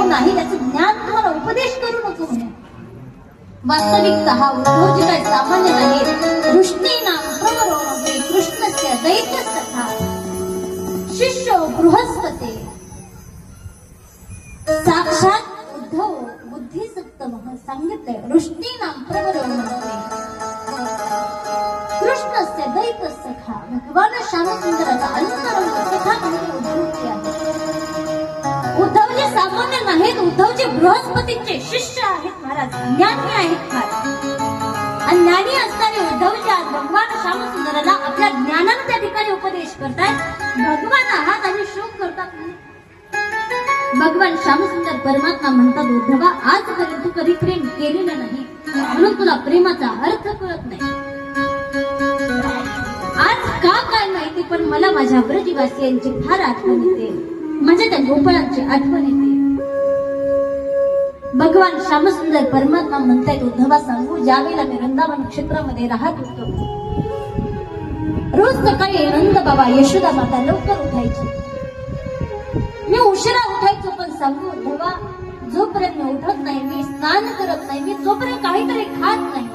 नाही त्याचं ज्ञान तुम्हाला उपदेश करू नको म्हणे. वास्तविकता हा उद्धवजी काय सामान्य नाही. वृष्टीनाम प्रवरोऽपि कृष्णस्य दैत्यस्तथा शिष्यो बृहस्पते. साक्षात उद्धव बुद्धिसत्तमः सांगितलंय. वृष्टीनाम प्रवरोऽपि कृष्णस्य दैत्यस्तथा. भगवान श्यामसुंदराचा अंतरंग कथा म्हणजे उद्धवजी आहे. उद्धवजी सामान्य नाहीत. उद्धवजी बृहस्पतींचे शिष्य आहेत महाराज, ज्ञानी आहेत महाराज. आणि ज्ञानी असणारे उद्धवजी आज भगवान श्यामसुंदराला आपल्या ज्ञानाने त्या ठिकाणी उपदेश करतात. भगवान आहात आणि शोक करतात. भगवान श्यामसुंदर परमात्मा म्हणतात, उद्धवा आजपर्यंत तू कधी प्रेम केलेलं नाही म्हणून तुला प्रेमाचा अर्थ कळत नाही. आज का काय माहिती पण मला माझ्या ब्रजवासियांची फार आठवण येते. म्हणजे त्या गोपाळांची आठवण येते. भगवान श्यामसुंदर परमात्मा म्हणतायत, उद्धवा सांगू ज्यावेळेला मी वृंदावन क्षेत्रामध्ये राहत होतो, रोज सकाळी नंद बाबा यशोदा माता लवकर उठायची. मी उशिरा उठायचो पण सांगू उद्धवा जोपर्यंत मी उठत नाही, मी स्नान करत नाही, मी जोपर्यंत काहीतरी खात नाही